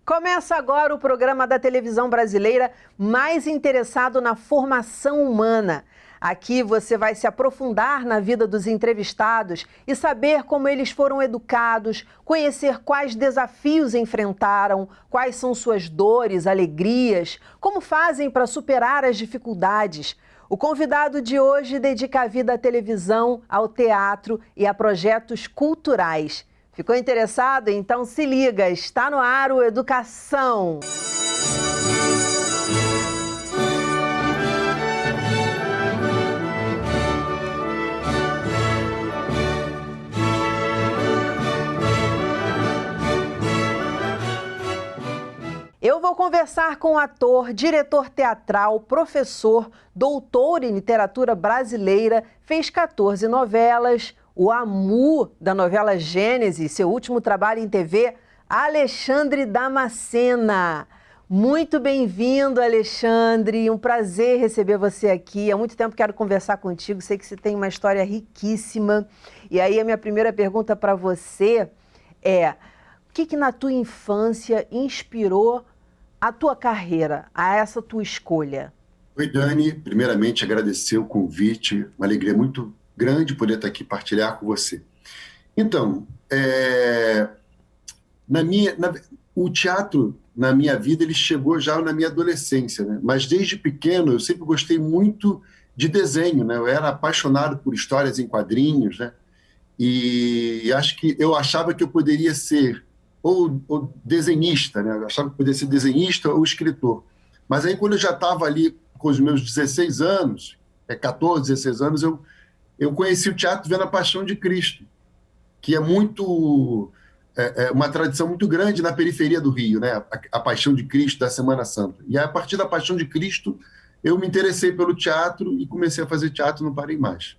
Começa agora o programa da televisão brasileira mais interessado na formação humana. Aqui você vai se aprofundar na vida dos entrevistados e saber como eles foram educados, conhecer quais desafios enfrentaram, quais são suas dores, alegrias, como fazem para superar as dificuldades. O convidado de hoje dedica a vida à televisão, ao teatro e a projetos culturais. Ficou interessado? Então se liga, está no ar o Educação. Eu vou conversar com o ator, diretor teatral, professor, doutor em literatura brasileira, fez 14 novelas, o Amu da novela Gênesis, seu último trabalho em TV, Alexandre Damascena. Muito bem-vindo, Alexandre, um prazer receber você aqui. Há muito tempo quero conversar contigo, sei que você tem uma história riquíssima. E aí a minha primeira pergunta para você é: o que na tua infância inspirou a tua carreira, a essa tua escolha? Oi, Dani. Primeiramente, agradecer o convite. Uma alegria muito grande poder estar aqui partilhar com você. Então, o teatro, na minha vida, ele chegou já na minha adolescência, né? Mas desde pequeno, eu sempre gostei muito de desenho, né? Eu era apaixonado por histórias em quadrinhos, né? E acho que eu achava que eu poderia ser ou desenhista, né? Eu achava que eu poderia ser desenhista ou escritor. Mas aí, quando eu já estava ali com os meus 16 anos, 14, 16 anos, eu conheci o teatro vendo A Paixão de Cristo, que é uma tradição muito grande na periferia do Rio, né? A Paixão de Cristo da Semana Santa. E aí, a partir da Paixão de Cristo, eu me interessei pelo teatro e comecei a fazer teatro, não parei mais.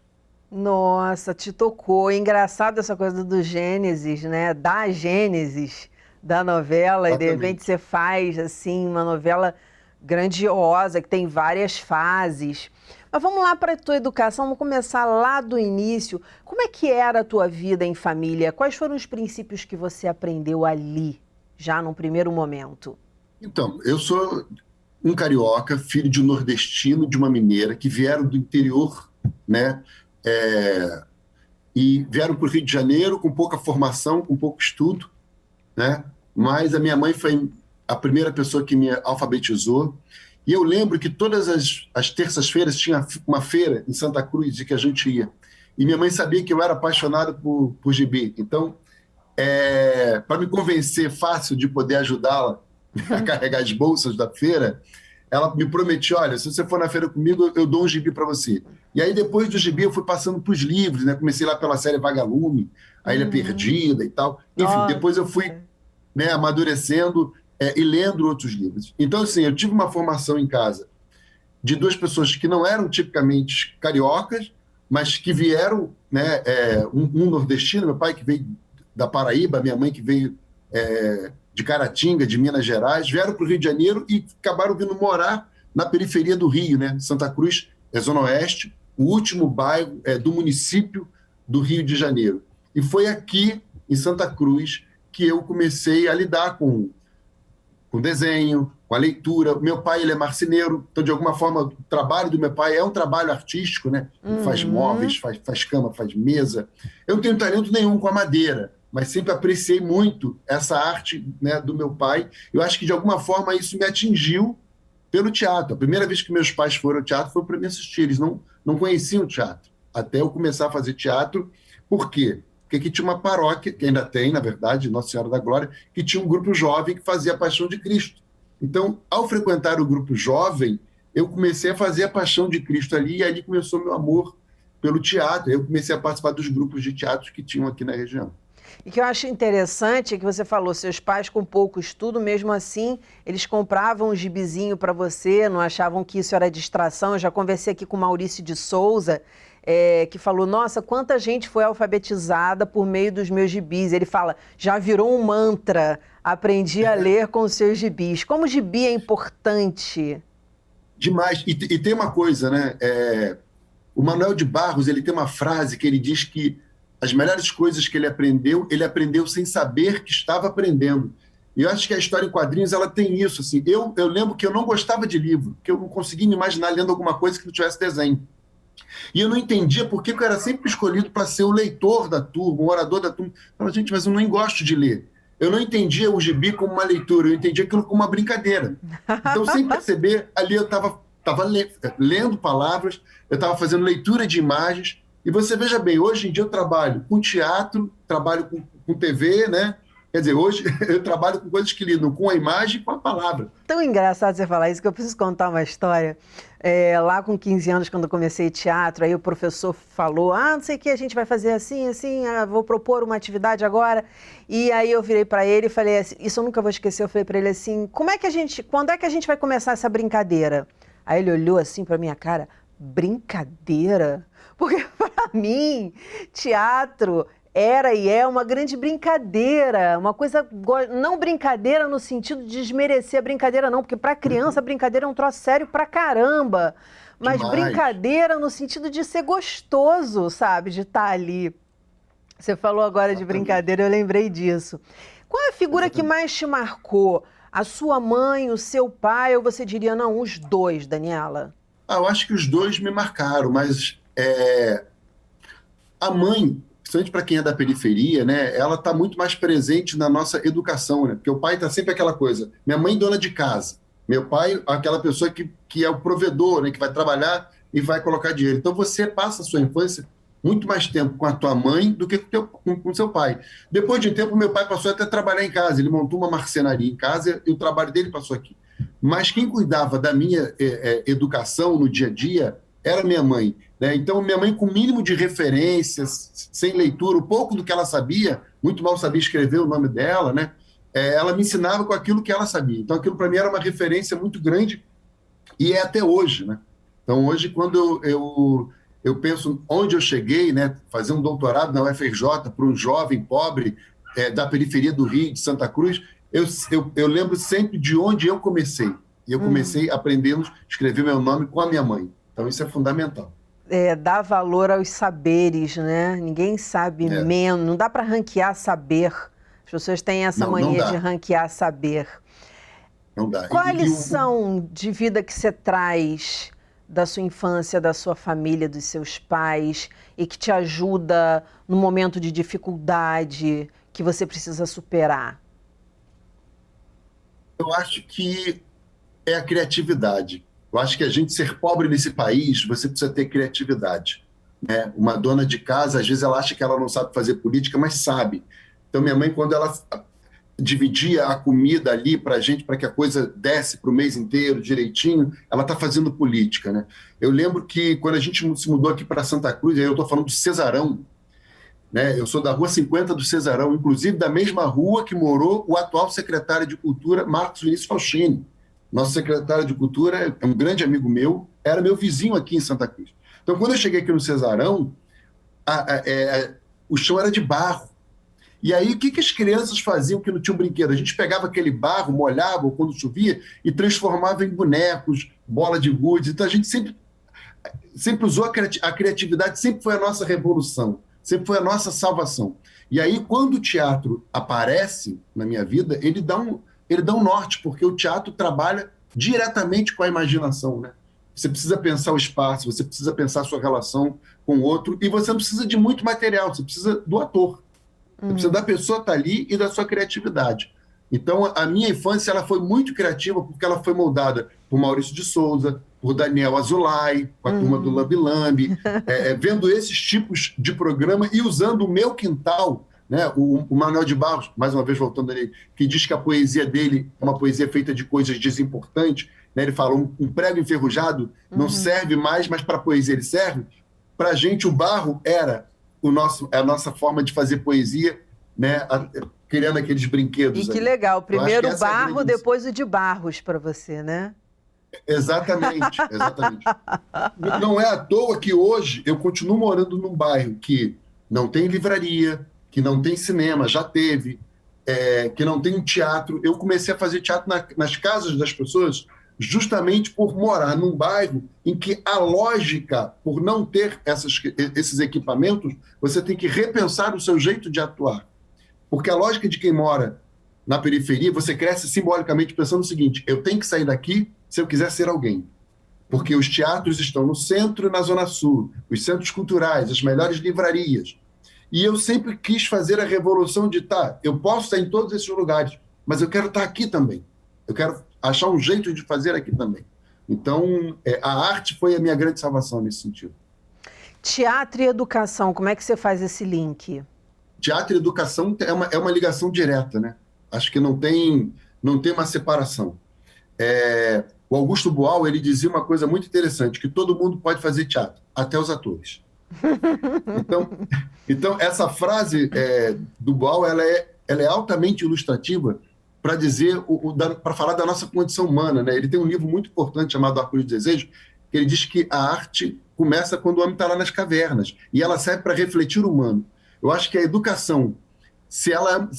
Nossa, te tocou. Engraçado essa coisa do Gênesis, né? Da Gênesis da novela, Exatamente. E de repente você faz assim uma novela grandiosa que tem várias fases. Mas vamos lá para a tua educação, vamos começar lá do início. Como é que era a tua vida em família? Quais foram os princípios que você aprendeu ali, já num primeiro momento? Então, eu sou um carioca, filho de um nordestino, de uma mineira, que vieram do interior, né? E vieram para o Rio de Janeiro com pouca formação, com pouco estudo, né? Mas a minha mãe foi a primeira pessoa que me alfabetizou. E eu lembro que todas as terças-feiras tinha uma feira em Santa Cruz de que a gente ia. E minha mãe sabia que eu era apaixonado por gibi. Então, para me convencer fácil de poder ajudá-la a carregar as bolsas da feira, ela me prometiu: olha, se você for na feira comigo, eu dou um gibi para você. E aí, depois do gibi, eu fui passando para os livros, né? Comecei lá pela série Vagalume, A Ilha Perdida e tal. Enfim, depois eu fui, né, amadurecendo e lendo outros livros. Então, assim, eu tive uma formação em casa de duas pessoas que não eram tipicamente cariocas, mas que vieram, né, um nordestino, meu pai que veio da Paraíba, minha mãe que veio de Caratinga, de Minas Gerais, vieram para o Rio de Janeiro e acabaram vindo morar na periferia do Rio, né? Santa Cruz é Zona Oeste, o último bairro do município do Rio de Janeiro. E foi aqui, em Santa Cruz, que eu comecei a lidar com desenho, com a leitura. Meu pai, ele é marceneiro, então, de alguma forma, o trabalho do meu pai é um trabalho artístico, né? Ele faz móveis, faz cama, faz mesa. Eu não tenho talento nenhum com a madeira, mas sempre apreciei muito essa arte, né, do meu pai. Eu acho que, de alguma forma, isso me atingiu pelo teatro. A primeira vez que meus pais foram ao teatro foi para me assistir. Eles não conheciam o teatro, até eu começar a fazer teatro. Por quê? Porque aqui tinha uma paróquia, que ainda tem, na verdade, Nossa Senhora da Glória, que tinha um grupo jovem que fazia a Paixão de Cristo. Então, ao frequentar o grupo jovem, eu comecei a fazer a Paixão de Cristo ali, e ali começou meu amor pelo teatro. Eu comecei a participar dos grupos de teatro que tinham aqui na região. E que eu acho interessante é que você falou, seus pais com pouco estudo, mesmo assim, eles compravam um gibizinho para você, não achavam que isso era distração. Eu já conversei aqui com o Maurício de Souza, que falou: nossa, quanta gente foi alfabetizada por meio dos meus gibis. Ele fala: já virou um mantra, aprendi a ler com os seus gibis. Como o gibi é importante? Demais. E tem uma coisa, né? O Manuel de Barros, ele tem uma frase que ele diz que as melhores coisas que ele aprendeu sem saber que estava aprendendo. E eu acho que a história em quadrinhos ela tem isso. Assim. Eu lembro que eu não gostava de livro, que eu não conseguia me imaginar lendo alguma coisa que não tivesse desenho. E eu não entendia por que eu era sempre escolhido para ser o leitor da turma, o orador da turma. Eu falava, gente, mas eu nem gosto de ler. Eu não entendia o gibi como uma leitura, eu entendia aquilo como uma brincadeira. Então, sem perceber, ali eu estava lendo palavras, eu estava fazendo leitura de imagens. E você veja bem, hoje em dia eu trabalho com teatro, trabalho com TV, né? Quer dizer, hoje eu trabalho com coisas que lidam com a imagem e com a palavra. Tão engraçado você falar isso que eu preciso contar uma história. Lá com 15 anos, quando eu comecei teatro, aí o professor falou, não sei o que, a gente vai fazer assim, vou propor uma atividade agora. E aí eu virei para ele e falei assim, isso eu nunca vou esquecer, eu falei para ele assim, quando é que a gente vai começar essa brincadeira? Aí ele olhou assim para minha cara, brincadeira? Porque para mim, teatro era e é uma grande brincadeira, uma coisa, não brincadeira no sentido de desmerecer a brincadeira não, porque para criança a brincadeira é um troço sério pra caramba, mas Demais. Brincadeira no sentido de ser gostoso, sabe, de estar ali. Você falou agora de brincadeira, eu lembrei disso. Qual é a figura que mais te marcou? A sua mãe, o seu pai, ou você diria, não, os dois, Daniela? Eu acho que os dois me marcaram, mas a mãe, principalmente para quem é da periferia, né, ela está muito mais presente na nossa educação, né? Porque o pai está sempre aquela coisa, minha mãe dona de casa, meu pai aquela pessoa que é o provedor, né, que vai trabalhar e vai colocar dinheiro. Então você passa a sua infância muito mais tempo com a tua mãe do que com o seu pai. Depois de um tempo, meu pai passou até a trabalhar em casa, ele montou uma marcenaria em casa e o trabalho dele passou aqui. Mas quem cuidava da minha educação no dia a dia era minha mãe. Né? Então, minha mãe, com o mínimo de referências, sem leitura, o pouco do que ela sabia, muito mal sabia escrever o nome dela, né? Ela me ensinava com aquilo que ela sabia. Então, aquilo para mim era uma referência muito grande e é até hoje. Né? Então, hoje, quando eu penso onde eu cheguei, né, fazer um doutorado na UFRJ para um jovem pobre da periferia do Rio, de Santa Cruz, eu lembro sempre de onde eu comecei. E eu comecei aprendendo a escrever meu nome com a minha mãe. Então, isso é fundamental. Dar valor aos saberes, né? Ninguém sabe menos, não dá para ranquear saber. As pessoas têm essa mania de ranquear saber. Não dá. Qual a lição de vida que você traz da sua infância, da sua família, dos seus pais, e que te ajuda no momento de dificuldade que você precisa superar? Eu acho que é a criatividade. Eu acho que a gente ser pobre nesse país, você precisa ter criatividade. Né? Uma dona de casa, às vezes, ela acha que ela não sabe fazer política, mas sabe. Então, minha mãe, quando ela dividia a comida ali para a gente, para que a coisa desse para o mês inteiro, direitinho, ela está fazendo política. Né? Eu lembro que quando a gente se mudou aqui para Santa Cruz, aí eu estou falando do Cesarão, né? Eu sou da Rua 50 do Cesarão, inclusive da mesma rua que morou o atual secretário de Cultura, Marcos Vinícius Fauchini. Nosso secretário de Cultura é um grande amigo meu, era meu vizinho aqui em Santa Cruz. Então, quando eu cheguei aqui no Cesarão, o chão era de barro. E aí, o que as crianças faziam que não tinham brinquedo? A gente pegava aquele barro, molhava, ou quando chovia, e transformava em bonecos, bola de gude. Então, a gente sempre usou a criatividade, sempre foi a nossa revolução, sempre foi a nossa salvação. E aí, quando o teatro aparece na minha vida, ele dá um norte, porque o teatro trabalha diretamente com a imaginação, né? Você precisa pensar o espaço, você precisa pensar a sua relação com o outro, e você não precisa de muito material, você precisa do ator. Você precisa da pessoa estar ali e da sua criatividade. Então, a minha infância ela foi muito criativa porque ela foi moldada por Maurício de Souza, por Daniel Azulay, com a turma do Lambi Lambi, vendo esses tipos de programa e usando o meu quintal, né? O Manuel de Barros, mais uma vez voltando ali, que diz que a poesia dele é uma poesia feita de coisas desimportantes. Né? Ele fala, um prego enferrujado não serve mais, mas para a poesia ele serve. Para a gente, o barro era a nossa forma de fazer poesia, né? Criando aqueles brinquedos. E que legal, primeiro o barro, depois o de Barros para você, né? Exatamente. Não é à toa que hoje eu continuo morando num bairro que não tem livraria, que não tem cinema, já teve, que não tem um teatro. Eu comecei a fazer teatro nas casas das pessoas justamente por morar num bairro em que a lógica, por não ter esses equipamentos, você tem que repensar o seu jeito de atuar. Porque a lógica de quem mora na periferia, você cresce simbolicamente pensando o seguinte: eu tenho que sair daqui se eu quiser ser alguém. Porque os teatros estão no centro e na Zona Sul, os centros culturais, as melhores livrarias. E eu sempre quis fazer a revolução de, eu posso estar em todos esses lugares, mas eu quero estar aqui também. Eu quero achar um jeito de fazer aqui também. Então, a arte foi a minha grande salvação nesse sentido. Teatro e educação, como é que você faz esse link? Teatro e educação é uma ligação direta, né? Acho que não tem uma separação. O Augusto Boal, ele dizia uma coisa muito interessante, que todo mundo pode fazer teatro, até os atores. Então essa frase do Boal, ela é altamente ilustrativa para dizer, para falar da nossa condição humana, né? Ele tem um livro muito importante chamado Arco-íris do Desejo, que ele diz que a arte começa quando o homem está lá nas cavernas, e ela serve para refletir o humano. Eu acho que a educação, se ela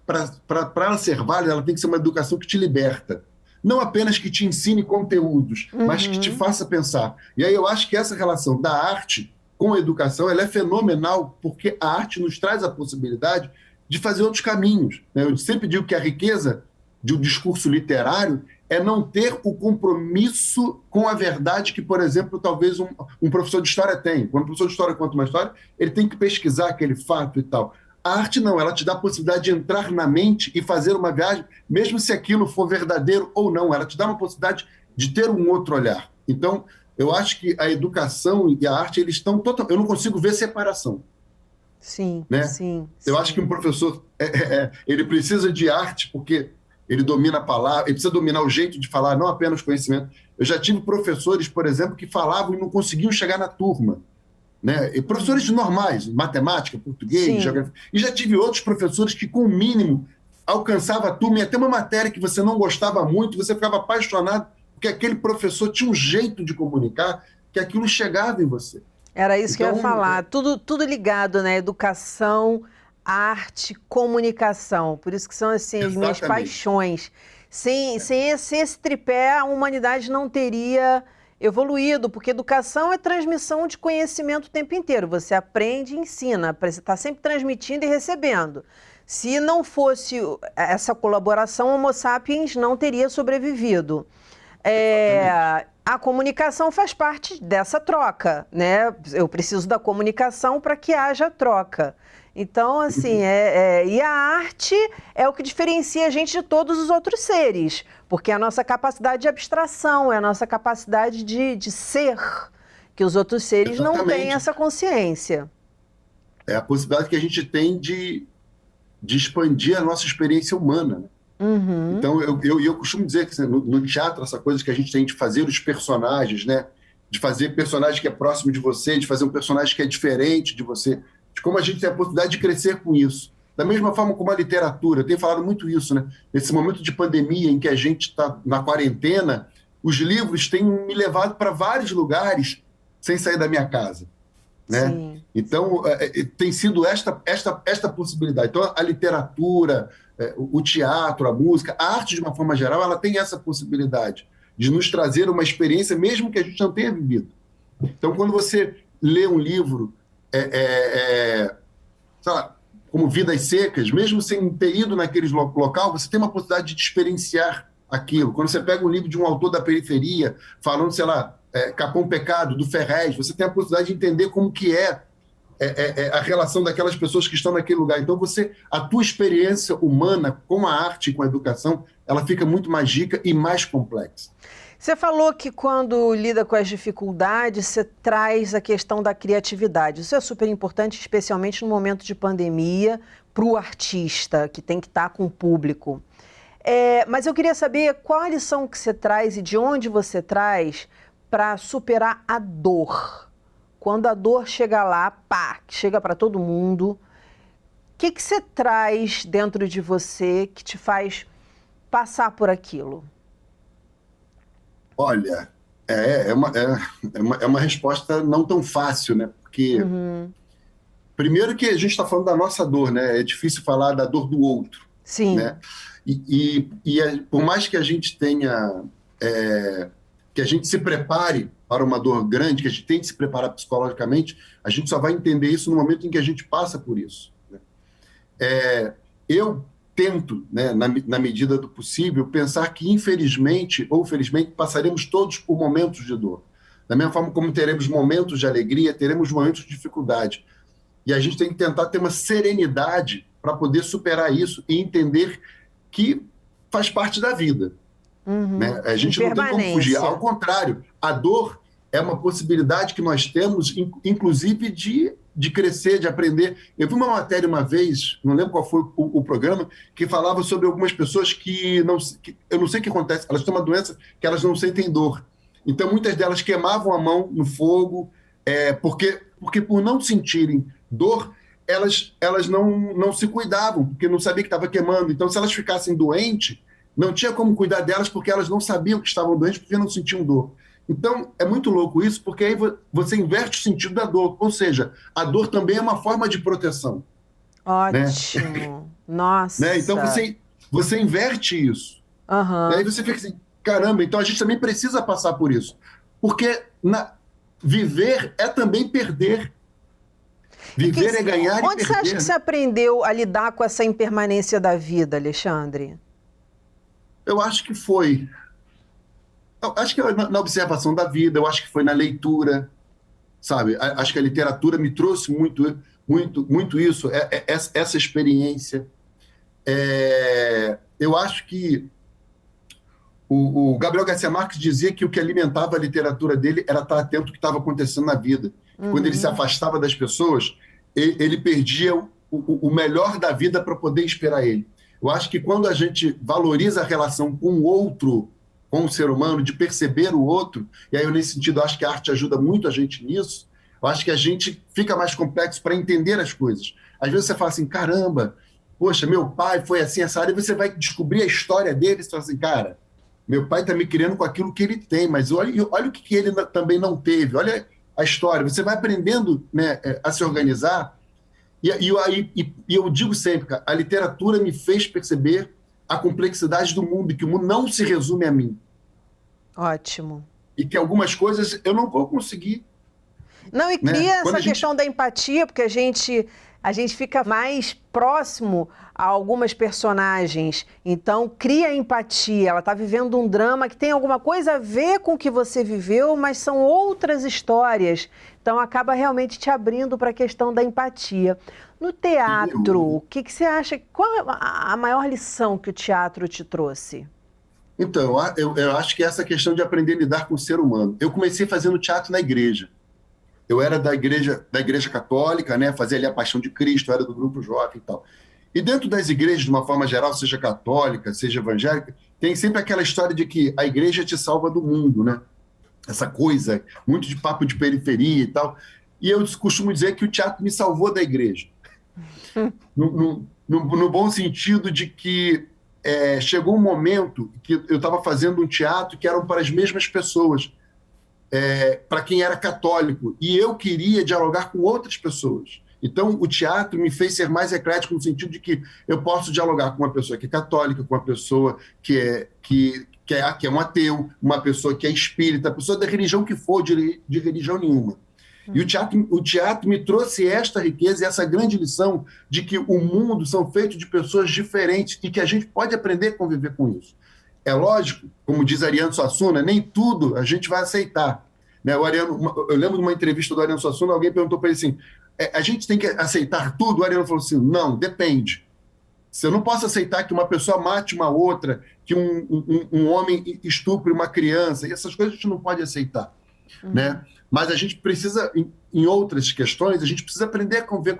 para ela ser válida, ela tem que ser uma educação que te liberta. Não apenas que te ensine conteúdos, mas que te faça pensar. E aí eu acho que essa relação da arte com a educação, ela é fenomenal, porque a arte nos traz a possibilidade de fazer outros caminhos, né? Eu sempre digo que a riqueza de um discurso literário é não ter o compromisso com a verdade que, por exemplo, talvez um professor de história tem. Quando o professor de história conta uma história, ele tem que pesquisar aquele fato e tal. A arte não, ela te dá a possibilidade de entrar na mente e fazer uma viagem, mesmo se aquilo for verdadeiro ou não. Ela te dá uma possibilidade de ter um outro olhar. Então, eu acho que a educação e a arte, eles estão totalmente... Eu não consigo ver separação. Sim, né? sim. Eu acho que um professor, ele precisa de arte porque ele domina a palavra, ele precisa dominar o jeito de falar, não apenas conhecimento. Eu já tive professores, por exemplo, que falavam e não conseguiam chegar na turma. Né? E professores normais, matemática, português, geografia. E já tive outros professores que, com o mínimo, alcançava a turma, e até uma matéria que você não gostava muito, você ficava apaixonado, porque aquele professor tinha um jeito de comunicar que aquilo chegava em você. Era isso que eu ia falar. Tudo ligado, né? Educação, arte, comunicação. Por isso que são assim, as minhas paixões. Sem esse tripé, a humanidade não teria evoluído, porque educação é transmissão de conhecimento o tempo inteiro. Você aprende e ensina, você está sempre transmitindo e recebendo. Se não fosse essa colaboração, o Homo sapiens não teria sobrevivido. A comunicação faz parte dessa troca, né? Eu preciso da comunicação para que haja troca. Então, assim, e a arte é o que diferencia a gente de todos os outros seres, porque é a nossa capacidade de abstração, é a nossa capacidade de ser, que os outros seres não têm essa consciência. É a possibilidade que a gente tem de expandir a nossa experiência humana, né? Uhum. Então, eu costumo dizer que no teatro, essa coisa que a gente tem de fazer os personagens, né? De fazer personagem que é próximo de você, de fazer um personagem que é diferente de você, de como a gente tem a possibilidade de crescer com isso. Da mesma forma como a literatura, eu tenho falado muito isso, né? Nesse momento de pandemia em que a gente está na quarentena, os livros têm me levado para vários lugares sem sair da minha casa, né? Sim. Então, tem sido esta possibilidade. Então, a literatura, o teatro, a música, a arte, de uma forma geral, ela tem essa possibilidade de nos trazer uma experiência, mesmo que a gente não tenha vivido. Então, quando você lê um livro, sei lá, como Vidas Secas, mesmo sem ter ido naquele local, você tem uma possibilidade de experienciar aquilo. Quando você pega um livro de um autor da periferia, falando, sei lá, Capão Pecado, do Ferrez, você tem a possibilidade de entender como que é a relação daquelas pessoas que estão naquele lugar. Então, a tua experiência humana com a arte e com a educação, ela fica muito mais rica e mais complexa. Você falou que quando lida com as dificuldades, você traz a questão da criatividade. Isso é super importante, especialmente no momento de pandemia, para o artista, que tem que estar com o público. Mas eu queria saber qual a lição que você traz e de onde você traz para superar a dor. Quando a dor chega lá, pá, chega para todo mundo, o que você traz dentro de você que te faz passar por aquilo? Olha, é uma resposta não tão fácil, né? Porque, primeiro que a gente está falando da nossa dor, né? É difícil falar da dor do outro. Sim. Né? Por mais que a gente tenha... que a gente se prepare para uma dor grande, que a gente tem que se preparar psicologicamente, a gente só vai entender isso no momento em que a gente passa por isso. Né? Eu tento, né, na medida do possível, pensar que, infelizmente ou felizmente, passaremos todos por momentos de dor. Da mesma forma como teremos momentos de alegria, teremos momentos de dificuldade. E a gente tem que tentar ter uma serenidade para poder superar isso e entender que faz parte da vida. Né? A gente não tem como fugir. Ao contrário, a dor é uma possibilidade que nós temos, inclusive, de crescer, de aprender. Eu vi uma matéria uma vez, não lembro qual foi o programa, que falava sobre algumas pessoas que eu não sei o que acontece, elas têm uma doença que elas não sentem dor. Então, muitas delas queimavam a mão no fogo, porque por não sentirem dor, elas não se cuidavam, porque não sabiam que estava queimando. Então, se elas ficassem doentes, não tinha como cuidar delas, porque elas não sabiam que estavam doentes, porque não sentiam dor. Então, é muito louco isso, porque aí você inverte o sentido da dor. Ou seja, a dor também é uma forma de proteção. Ótimo. Né? Nossa. Né? Então, você inverte isso. Uhum. E aí você fica assim, caramba, então a gente também precisa passar por isso. Porque viver é também perder. Viver é ganhar e perder. Onde você acha que você aprendeu a lidar com essa impermanência da vida, Alexandre? Eu acho que foi... Acho que na observação da vida, eu acho que foi na leitura, sabe? Acho que a literatura me trouxe muito isso, essa experiência. Eu acho que o Gabriel Garcia Marques dizia que o que alimentava a literatura dele era estar atento ao que estava acontecendo na vida. Uhum. Quando ele se afastava das pessoas, ele perdia o melhor da vida para poder esperar ele. Eu acho que quando a gente valoriza a relação com o outro, com o ser humano, de perceber o outro, e aí eu, nesse sentido, acho que a arte ajuda muito a gente nisso, eu acho que a gente fica mais complexo para entender as coisas. Às vezes você fala assim, caramba, poxa, meu pai foi assim, essa área, e você vai descobrir a história dele, e você fala assim, cara, meu pai está me criando com aquilo que ele tem, mas olha o que ele também não teve, olha a história. Você vai aprendendo, né, a se organizar, e eu digo sempre, cara, a literatura me fez perceber a complexidade do mundo, e que o mundo não se resume a mim. Ótimo. E que algumas coisas eu não vou conseguir. Não, e cria essa questão da empatia, porque a gente fica mais próximo a algumas personagens. Então, cria empatia. Ela está vivendo um drama que tem alguma coisa a ver com o que você viveu, mas são outras histórias. Então, acaba realmente te abrindo para a questão da empatia. No teatro, o que você acha? Qual é a maior lição que o teatro te trouxe? Então, eu acho que é essa questão de aprender a lidar com o ser humano. Eu comecei fazendo teatro na igreja. Eu era da igreja católica, né? Fazia ali a Paixão de Cristo, era do grupo jovem e tal. E dentro das igrejas, de uma forma geral, seja católica, seja evangélica, tem sempre aquela história de que a igreja te salva do mundo, né? Essa coisa, muito de papo de periferia e tal. E eu costumo dizer que o teatro me salvou da igreja. No bom sentido de que chegou um momento que eu estava fazendo um teatro que era para as mesmas pessoas, para quem era católico, e eu queria dialogar com outras pessoas. Então, o teatro me fez ser mais eclético no sentido de que eu posso dialogar com uma pessoa que é católica, com uma pessoa que é um ateu, uma pessoa que é espírita, pessoa da religião que for, de religião nenhuma. E o teatro me trouxe esta riqueza e essa grande lição de que o mundo são feito de pessoas diferentes e que a gente pode aprender a conviver com isso. É lógico, como diz Ariano Suassuna, nem tudo a gente vai aceitar. Né? Eu lembro de uma entrevista do Ariano Suassuna, alguém perguntou para ele assim, a gente tem que aceitar tudo? O Ariano falou assim, não, depende. Se eu não posso aceitar que uma pessoa mate uma outra, que um homem estupre uma criança, e essas coisas a gente não pode aceitar. Né? Mas a gente precisa, em outras questões, a gente precisa aprender a conviver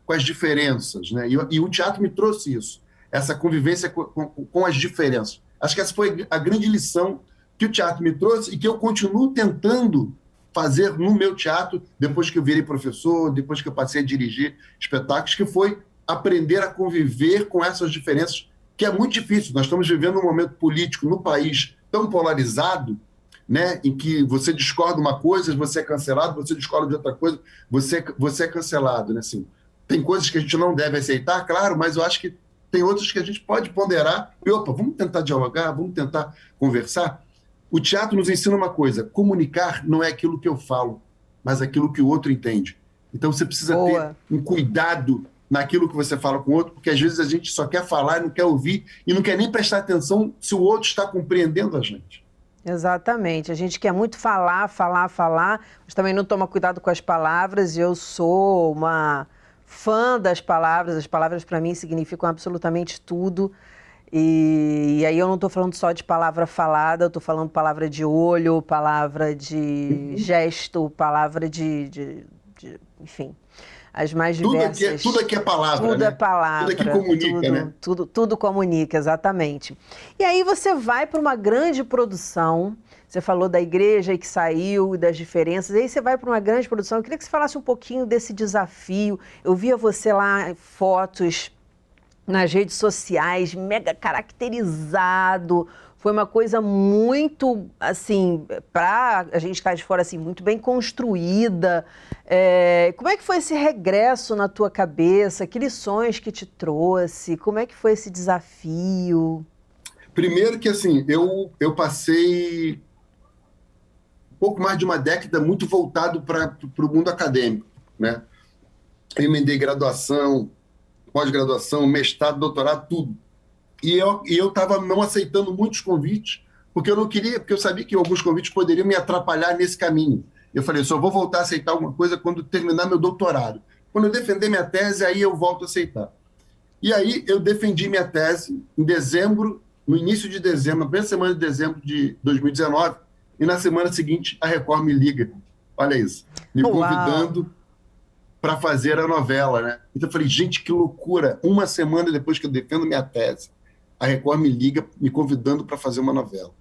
com as diferenças. Né? E o teatro me trouxe isso, essa convivência com as diferenças. Acho que essa foi a grande lição que o teatro me trouxe e que eu continuo tentando fazer no meu teatro, depois que eu virei professor, depois que eu passei a dirigir espetáculos, que foi aprender a conviver com essas diferenças, que é muito difícil. Nós estamos vivendo um momento político no país tão polarizado, né, em que você discorda uma coisa, você é cancelado, você discorda de outra coisa, você é cancelado. Né? Assim, tem coisas que a gente não deve aceitar, claro, mas eu acho que tem outras que a gente pode ponderar e, vamos tentar dialogar, vamos tentar conversar. O teatro nos ensina uma coisa, comunicar não é aquilo que eu falo, mas aquilo que o outro entende. Então você precisa ter um cuidado naquilo que você fala com o outro, porque às vezes a gente só quer falar, não quer ouvir e não quer nem prestar atenção se o outro está compreendendo a gente. Exatamente. A gente quer muito falar, mas também não toma cuidado com as palavras. E eu sou uma fã das palavras. As palavras, para mim, significam absolutamente tudo. E aí eu não estou falando só de palavra falada, eu estou falando palavra de olho, palavra de gesto, palavra enfim, as mais diversas. Tudo aqui é palavra, tudo né? é palavra. Tudo aqui comunica, né? Tudo comunica, exatamente. E aí você vai para uma grande produção, você falou da igreja que saiu, das diferenças, aí você vai para uma grande produção. Eu queria que você falasse um pouquinho desse desafio. Eu via você lá, fotos nas redes sociais, mega caracterizado. Foi uma coisa muito, assim, para a gente estar de fora, assim, muito bem construída. Como é que foi esse regresso na tua cabeça? Que lições que te trouxe? Como é que foi esse desafio? Primeiro que, assim, eu passei um pouco mais de uma década muito voltado para o mundo acadêmico, né? Eu emendei graduação, pós-graduação, mestrado, doutorado, tudo. E eu estava não aceitando muitos convites, porque eu não queria, porque eu sabia que alguns convites poderiam me atrapalhar nesse caminho. Eu falei, só vou voltar a aceitar alguma coisa quando terminar meu doutorado. Quando eu defender minha tese, aí eu volto a aceitar. E aí eu defendi minha tese em dezembro, no início de dezembro, na primeira semana de dezembro de 2019, e na semana seguinte a Record me liga, olha isso, me convidando para fazer a novela, né? Então eu falei, gente, que loucura! Uma semana depois que eu defendo minha tese, a Record me liga me convidando para fazer uma novela.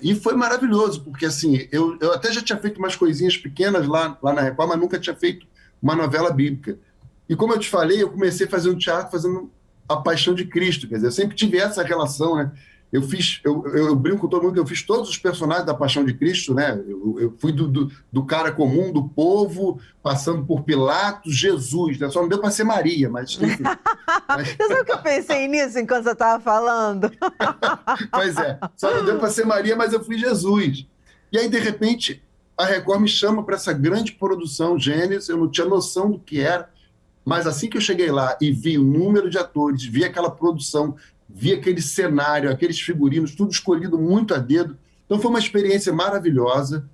E foi maravilhoso, porque assim, eu até já tinha feito umas coisinhas pequenas lá na Record, mas nunca tinha feito uma novela bíblica. E como eu te falei, eu comecei fazendo teatro, fazendo A Paixão de Cristo, quer dizer, eu sempre tive essa relação, né? Eu brinco com todo mundo que eu fiz todos os personagens da Paixão de Cristo, né? Eu fui do cara comum, do povo, passando por Pilatos, Jesus, né? Só não deu para ser Maria, mas enfim. Você sabe que eu pensei nisso enquanto você estava falando? Pois é, só não deu para ser Maria, mas eu fui Jesus. E aí, de repente, a Record me chama para essa grande produção Gênesis, eu não tinha noção do que era, mas assim que eu cheguei lá e vi o número de atores, vi aquela produção, vi aquele cenário, aqueles figurinos, tudo escolhido muito a dedo. Então foi uma experiência maravilhosa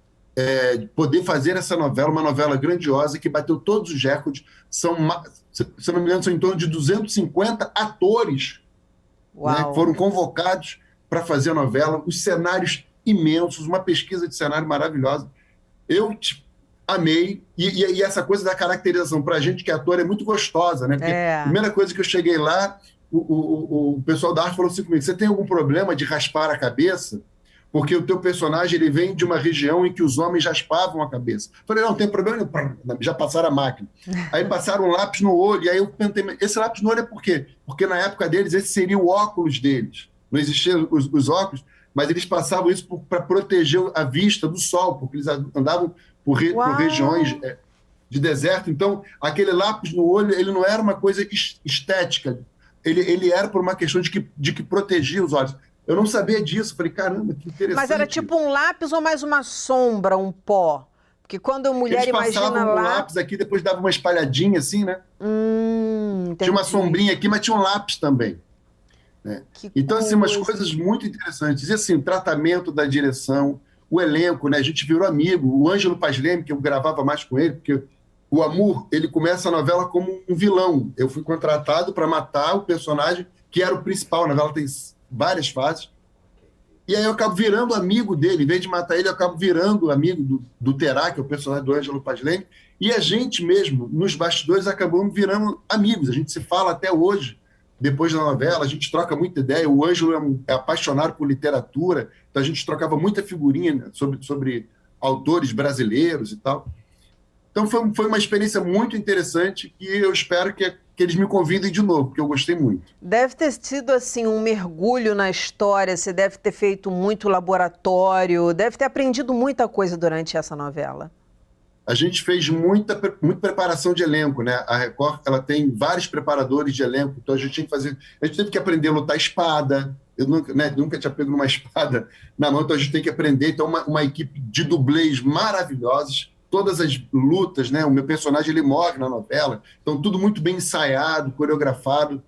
de poder fazer essa novela, uma novela grandiosa que bateu todos os recordes. Se eu não me engano, são em torno de 250 atores, né, que foram convocados para fazer a novela, os cenários imensos, uma pesquisa de cenário maravilhosa. Eu amei, e essa coisa da caracterização para a gente que é ator é muito gostosa, né? Porque a primeira coisa que eu cheguei lá, o pessoal da arte falou assim comigo, você tem algum problema de raspar a cabeça? Porque o teu personagem ele vem de uma região em que os homens raspavam a cabeça. Eu falei, não tem problema, já passaram a máquina. Aí passaram um lápis no olho, e aí eu pensei, esse lápis no olho é por quê? Porque na época deles, esse seria o óculos deles. Não existiam os óculos, mas eles passavam isso para proteger a vista do sol, porque eles andavam por regiões de deserto. Então, aquele lápis no olho, ele não era uma coisa estética, ele era por uma questão de que protegia os olhos. Eu não sabia disso. Falei, caramba, que interessante. Mas era tipo um lápis ou mais uma sombra, um pó? Porque quando a mulher imagina lá... Eles passavam um lápis aqui, depois dava uma espalhadinha assim, né? Tinha uma sombrinha aqui, mas tinha um lápis também. Né? Então, assim, umas coisas muito interessantes. E assim, o tratamento da direção, o elenco, né? A gente virou amigo. O Ângelo Paz Leme, que eu gravava mais com ele, porque o Amor, ele começa a novela como um vilão. Eu fui contratado para matar o personagem que era o principal. A novela tem várias fases. E aí eu acabo virando amigo dele. Em vez de matar ele, eu acabo virando amigo do Terá, que é o personagem do Ângelo Paz Leme. E a gente mesmo, nos bastidores, acabamos virando amigos. A gente se fala até hoje, depois da novela. A gente troca muita ideia. O Ângelo é apaixonado por literatura. Então a gente trocava muita figurinha, né, sobre autores brasileiros e tal. Então foi uma experiência muito interessante e eu espero que eles me convidem de novo, porque eu gostei muito. Deve ter sido assim um mergulho na história, você deve ter feito muito laboratório, deve ter aprendido muita coisa durante essa novela. A gente fez muita preparação de elenco, né? A Record, ela tem vários preparadores de elenco, então a gente teve que aprender a lutar espada. Eu nunca tinha pego numa espada na mão, então a gente tem que aprender. Então uma equipe de dublês maravilhosos. todas as lutas, né? O meu personagem, ele morre na novela, então tudo muito bem ensaiado, coreografado.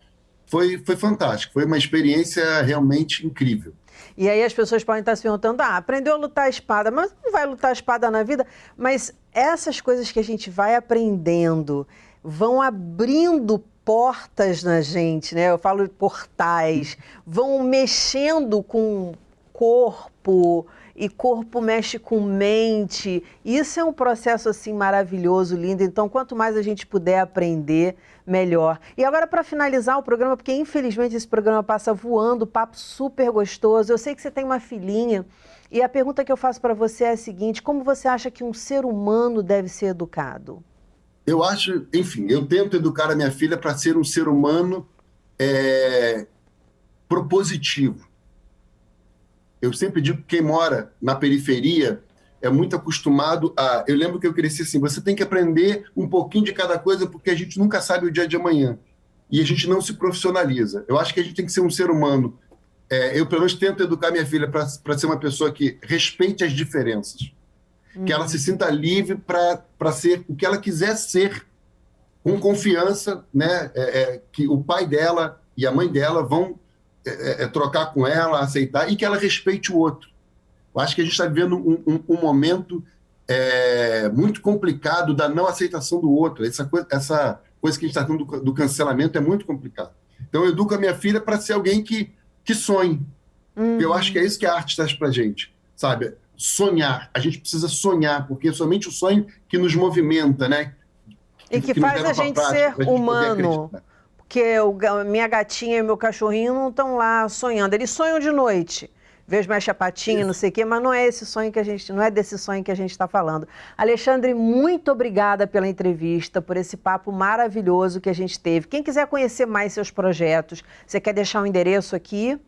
Foi fantástico, foi uma experiência realmente incrível. E aí as pessoas podem estar se perguntando, aprendeu a lutar a espada, mas não vai lutar a espada na vida? Mas essas coisas que a gente vai aprendendo vão abrindo portas na gente, né? Eu falo de portais, vão mexendo com corpo, e corpo mexe com mente. Isso é um processo assim maravilhoso, lindo. Então, quanto mais a gente puder aprender, melhor. E agora, para finalizar o programa, porque infelizmente esse programa passa voando, papo super gostoso. Eu sei que você tem uma filhinha e a pergunta que eu faço para você é a seguinte: como você acha que um ser humano deve ser educado? Eu acho, enfim, eu tento educar a minha filha para ser um ser humano propositivo. Eu sempre digo que quem mora na periferia é muito acostumado a... Eu lembro que eu cresci assim, você tem que aprender um pouquinho de cada coisa porque a gente nunca sabe o dia de amanhã. E a gente não se profissionaliza. Eu acho que a gente tem que ser um ser humano. Eu, pelo menos, tento educar minha filha para ser uma pessoa que respeite as diferenças. Que ela se sinta livre para ser o que ela quiser ser, com confiança, né? Que o pai dela e a mãe dela vão trocar com ela, aceitar, e que ela respeite o outro. Eu acho que a gente está vivendo um momento muito complicado da não aceitação do outro. Essa coisa que a gente está tendo do cancelamento é muito complicado. Então, eu educo a minha filha para ser alguém que sonhe. Eu acho que é isso que a arte traz para a gente, sabe? Sonhar. A gente precisa sonhar, porque é somente o sonho que nos movimenta, né? E que faz a gente ser humano. Porque minha gatinha e meu cachorrinho não estão lá sonhando. Eles sonham de noite. Vejo mais chapatinha, não sei o quê, mas não é esse sonho que a gente, não é desse sonho que a gente está falando. Alexandre, muito obrigada pela entrevista, por esse papo maravilhoso que a gente teve. Quem quiser conhecer mais seus projetos, você quer deixar um endereço aqui?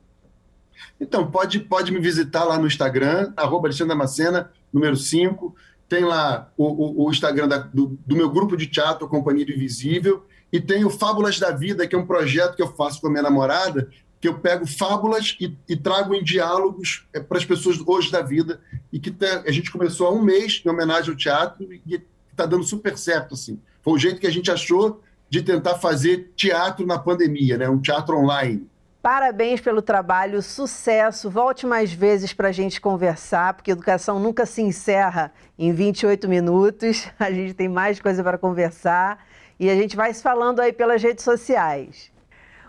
Então, pode me visitar lá no Instagram, @AlexandreDamascena, número 5. Tem lá o Instagram do meu grupo de teatro, Companhia do Invisível. E tem o Fábulas da Vida, que é um projeto que eu faço com a minha namorada, que eu pego fábulas e trago em diálogos para as pessoas hoje da vida. E que a gente começou há um mês, em homenagem ao teatro, e está dando super certo, assim. Foi o jeito que a gente achou de tentar fazer teatro na pandemia, né? Um teatro online. Parabéns pelo trabalho, sucesso. Volte mais vezes para a gente conversar, porque educação nunca se encerra em 28 minutos. A gente tem mais coisa para conversar e a gente vai se falando aí pelas redes sociais.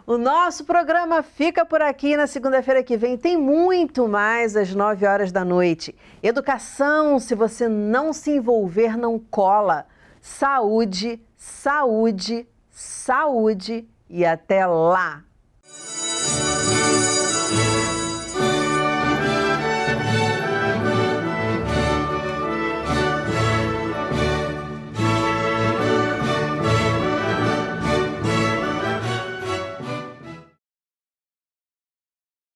O nosso programa fica por aqui. Na segunda-feira que vem tem muito mais às 9 horas da noite. Educação, se você não se envolver, não cola. Saúde, saúde, saúde e até lá!